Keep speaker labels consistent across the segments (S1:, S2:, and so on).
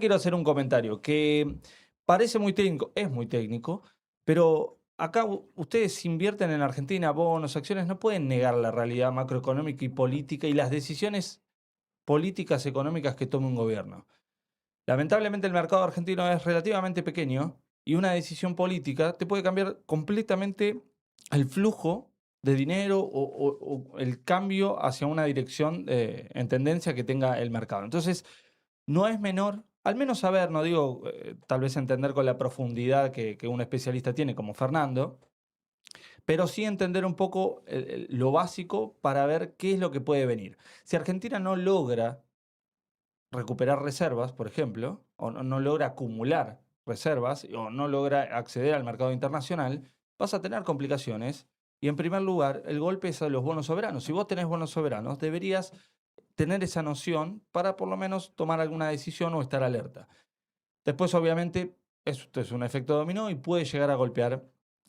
S1: Quiero hacer un comentario que parece muy técnico, es muy técnico, pero acá ustedes invierten en Argentina, bonos, acciones, no pueden negar la realidad macroeconómica y política y las decisiones políticas económicas que tome un gobierno. Lamentablemente el mercado argentino es relativamente pequeño y una decisión política te puede cambiar completamente el flujo de dinero o el cambio hacia una dirección en tendencia que tenga el mercado. Entonces, no es menor, al menos saber, no digo tal vez entender con la profundidad que un especialista tiene como Fernando, pero sí entender un poco lo básico para ver qué es lo que puede venir. Si Argentina no logra recuperar reservas, por ejemplo, o no logra acumular reservas, o no logra acceder al mercado internacional, vas a tener complicaciones. Y en primer lugar, el golpe es a los bonos soberanos. Si vos tenés bonos soberanos, deberías tener esa noción para por lo menos tomar alguna decisión o estar alerta. Después, obviamente, esto es un efecto dominó y puede llegar a golpear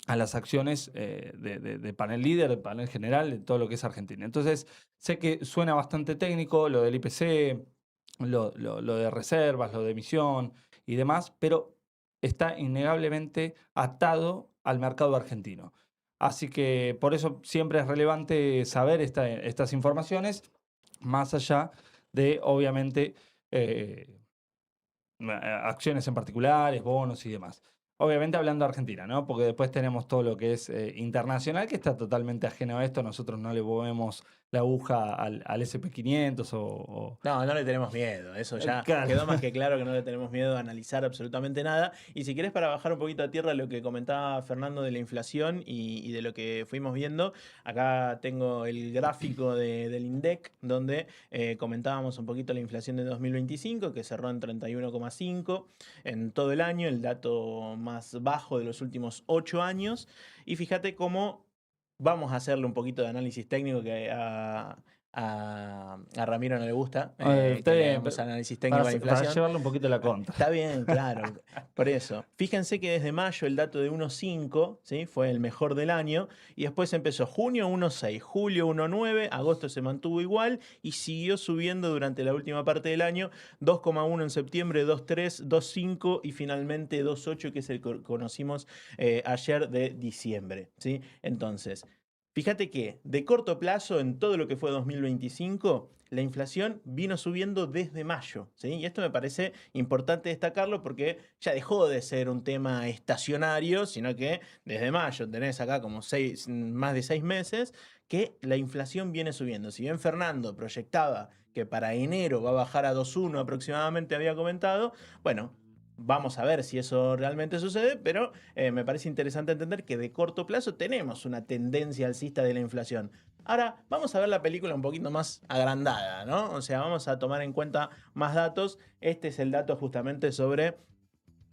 S1: a las acciones de panel líder, de panel general, de todo lo que es Argentina. Entonces, sé que suena bastante técnico lo del IPC, lo de reservas, lo de emisión y demás, pero está innegablemente atado al mercado argentino. Así que por eso siempre es relevante saber estas informaciones, más allá de, obviamente, acciones en particulares, bonos y demás. Obviamente hablando de Argentina, ¿no? Porque después tenemos todo lo que es internacional, que está totalmente ajeno a esto. Nosotros no le movemos la aguja al SP 500
S2: No, no le tenemos miedo, eso ya
S1: claro.
S2: quedó más que claro que no le tenemos miedo a analizar absolutamente nada. Y si querés, para bajar un poquito a tierra lo que comentaba Fernando de la inflación y de lo que fuimos viendo, acá tengo el gráfico del INDEC, donde comentábamos un poquito la inflación de 2025, que cerró en 31,5 en todo el año, el dato más bajo de los últimos 8 años. Y fíjate cómo vamos a hacerle un poquito de análisis técnico que a Ramiro no le gusta
S1: Está
S2: que le
S1: bien,
S2: hagamos análisis técnico
S1: para,
S2: a la
S1: para
S2: inflación.
S1: llevarle un poquito la contra.
S2: Está bien, claro. Por eso, fíjense que desde mayo el dato de 1,5, ¿sí? Fue el mejor del año y después empezó junio 1,6, julio 1,9, agosto se mantuvo igual y siguió subiendo durante la última parte del año, 2,1 en septiembre, 2,3, 2,5 y finalmente 2,8, que es el que conocimos ayer de diciembre, ¿sí? Entonces, fíjate que de corto plazo, en todo lo que fue 2025, la inflación vino subiendo desde mayo, ¿sí? Y esto me parece importante destacarlo porque ya dejó de ser un tema estacionario, sino que desde mayo tenés acá como más de 6 meses que la inflación viene subiendo. Si bien Fernando proyectaba que para enero va a bajar a 2,1 aproximadamente, había comentado, bueno, vamos a ver si eso realmente sucede, pero me parece interesante entender que de corto plazo tenemos una tendencia alcista de la inflación. Ahora, vamos a ver la película un poquito más agrandada, ¿no? O sea, vamos a tomar en cuenta más datos. Este es el dato justamente sobre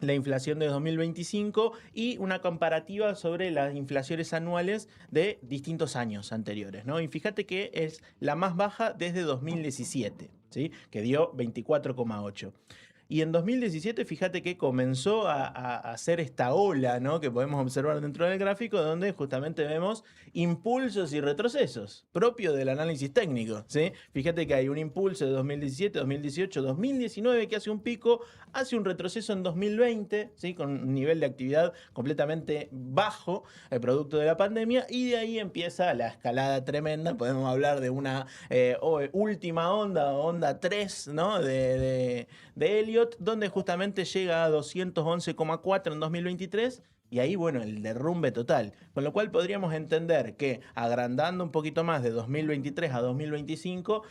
S2: la inflación de 2025 y una comparativa sobre las inflaciones anuales de distintos años anteriores, ¿no? Y fíjate que es la más baja desde 2017, ¿sí? Que dio 24,8. Y en 2017, fíjate que comenzó a hacer esta ola, ¿no? Que podemos observar dentro del gráfico, donde justamente vemos impulsos y retrocesos, propio del análisis técnico, ¿sí? Fíjate que hay un impulso de 2017, 2018, 2019 que hace un pico, hace un retroceso en 2020, ¿sí? Con un nivel de actividad completamente bajo, el producto de la pandemia, y de ahí empieza la escalada tremenda. Podemos hablar de una última onda, onda 3, ¿no? De Elliot, donde justamente llega a 211,4 en 2023. Y ahí, bueno, el derrumbe total. Con lo cual podríamos entender que agrandando un poquito más de 2023 a 2025,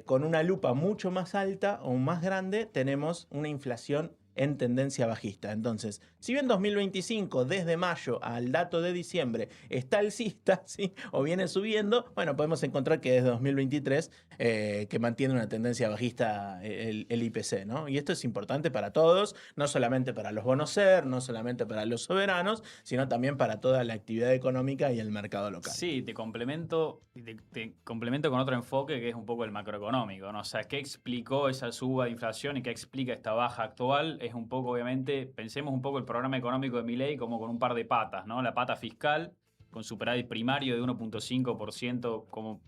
S2: con una lupa mucho más alta o más grande, tenemos una inflación en tendencia bajista. Entonces, si bien 2025 desde mayo al dato de diciembre está alcista, ¿sí? O viene subiendo, bueno, podemos encontrar que desde 2023 que mantiene una tendencia bajista el IPC, ¿no? Y esto es importante para todos, no solamente para los bonos SER, no solamente para los soberanos, sino también para toda la actividad económica y el mercado local.
S3: Sí, te complemento con otro enfoque que es un poco el macroeconómico, ¿no? O sea, ¿qué explicó esa suba de inflación y qué explica esta baja actual? Es un poco, obviamente, pensemos un poco el programa económico de Milei como con un par de patas, ¿no? La pata fiscal, con superávit primario de 1,5% como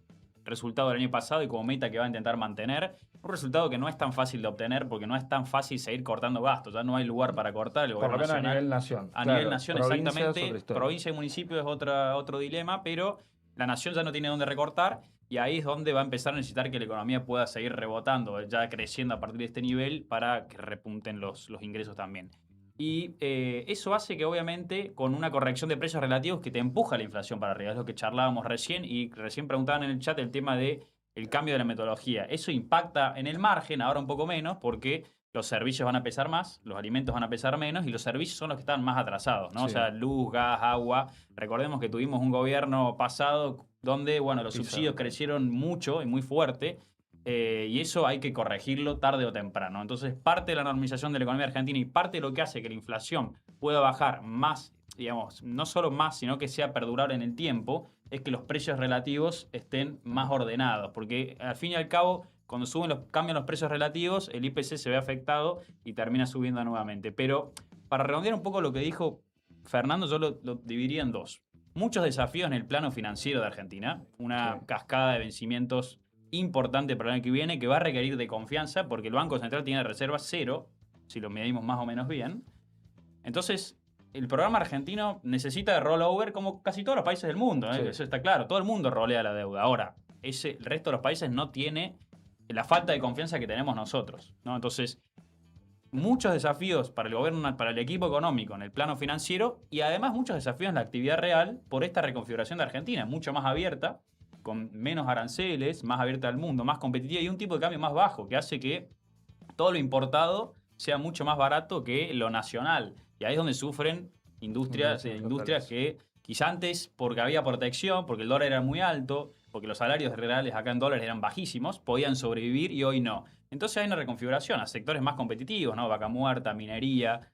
S3: resultado del año pasado y como meta que va a intentar mantener. Un resultado que no es tan fácil de obtener porque no es tan fácil seguir cortando gastos. Ya no hay lugar para cortar el
S1: Por lo
S3: gobierno
S1: menos a
S3: nacional.
S1: nivel nación.
S3: A
S1: Claro,
S3: nivel nación,
S1: provincia es
S3: exactamente.
S1: otra historia.
S3: Provincia y municipio es otro dilema, pero la nación ya no tiene dónde recortar y ahí es donde va a empezar a necesitar que la economía pueda seguir rebotando, ya creciendo a partir de este nivel para que repunten los ingresos también. Y eso hace que obviamente con una corrección de precios relativos que te empuja la inflación para arriba, es lo que charlábamos recién y recién preguntaban en el chat el tema de el cambio de la metodología. Eso impacta en el margen, ahora un poco menos, porque los servicios van a pesar más, los alimentos van a pesar menos y los servicios son los que están más atrasados, ¿no?
S1: Sí.
S3: O sea, luz, gas, agua. Recordemos que tuvimos un gobierno pasado donde, bueno, los subsidios crecieron mucho y muy fuerte. Y eso hay que corregirlo tarde o temprano. Entonces, parte de la normalización de la economía argentina y parte de lo que hace que la inflación pueda bajar más, digamos, no solo más, sino que sea perdurable en el tiempo, es que los precios relativos estén más ordenados. Porque al fin y al cabo, cuando cambian los precios relativos, el IPC se ve afectado y termina subiendo nuevamente. Pero para redondear un poco lo que dijo Fernando, yo lo dividiría en dos. Muchos desafíos en el plano financiero de Argentina, una cascada de vencimientos importante para el año que viene, que va a requerir de confianza, porque el Banco Central tiene reservas cero, si lo medimos más o menos bien. Entonces, el programa argentino necesita de rollover como casi todos los países del mundo, ¿eh?
S1: Sí.
S3: Eso está claro, todo el mundo rolea la deuda. Ahora, el resto de los países no tiene la falta de confianza que tenemos nosotros, ¿no? Entonces, muchos desafíos para el gobierno, para el equipo económico en el plano financiero y además muchos desafíos en la actividad real por esta reconfiguración de Argentina, mucho más abierta, con menos aranceles, más abierta al mundo, más competitiva y un tipo de cambio más bajo que hace que todo lo importado sea mucho más barato que lo nacional. Y ahí es donde sufren industrias que quizá antes, porque había protección, porque el dólar era muy alto, porque los salarios reales acá en dólares eran bajísimos, podían sobrevivir y hoy no. Entonces hay una reconfiguración a sectores más competitivos, ¿no? Vaca muerta, minería,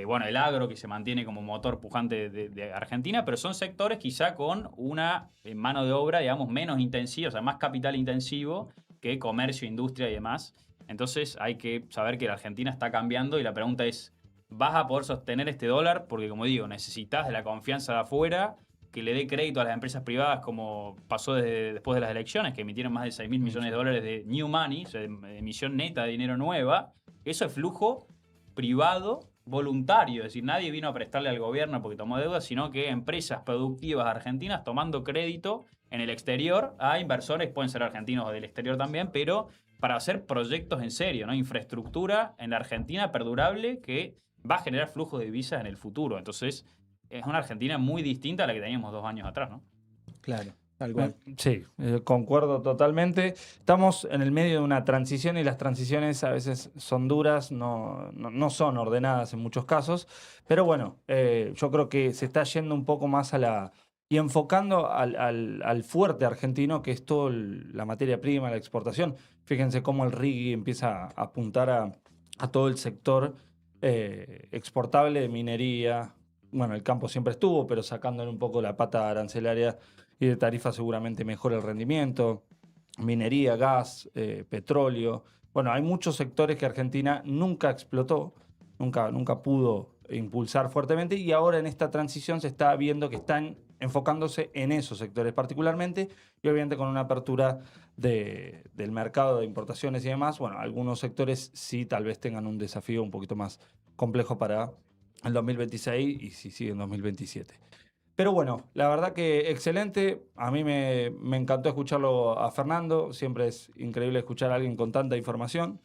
S3: bueno, el agro que se mantiene como motor pujante de Argentina, pero son sectores quizá con una mano de obra, digamos, menos intensiva, o sea, más capital intensivo que comercio, industria y demás. Entonces hay que saber que la Argentina está cambiando y la pregunta es, ¿vas a poder sostener este dólar? Porque como digo, necesitas de la confianza de afuera, que le dé crédito a las empresas privadas como pasó después de las elecciones, que emitieron más de 6.000 millones de dólares de new money, o sea, de emisión neta de dinero nueva. Eso es flujo privado voluntario, es decir, nadie vino a prestarle al gobierno porque tomó deuda, sino que empresas productivas argentinas tomando crédito en el exterior a inversores, pueden ser argentinos o del exterior también, pero para hacer proyectos en serio, ¿no? Infraestructura en la Argentina perdurable que va a generar flujos de divisas en el futuro. Entonces, es una Argentina muy distinta a la que teníamos 2 años atrás, ¿no?
S2: Claro, tal cual.
S1: Sí, concuerdo totalmente. Estamos en el medio de una transición y las transiciones a veces son duras, no son ordenadas en muchos casos, pero bueno, yo creo que se está yendo un poco más y enfocando al fuerte argentino, que es toda la materia prima, la exportación. Fíjense cómo el RIGI empieza a apuntar a todo el sector exportable de minería. Bueno, el campo siempre estuvo, pero sacándole un poco la pata arancelaria y de tarifa seguramente mejora el rendimiento. Minería, gas, petróleo. Bueno, hay muchos sectores que Argentina nunca explotó, nunca pudo impulsar fuertemente y ahora en esta transición se está viendo que están enfocándose en esos sectores particularmente y obviamente con una apertura del mercado de importaciones y demás. Bueno, algunos sectores sí tal vez tengan un desafío un poquito más complejo para el 2026 y si sigue en 2027. Pero bueno, la verdad que excelente. A mí me encantó escucharlo a Fernando. Siempre es increíble escuchar a alguien con tanta información.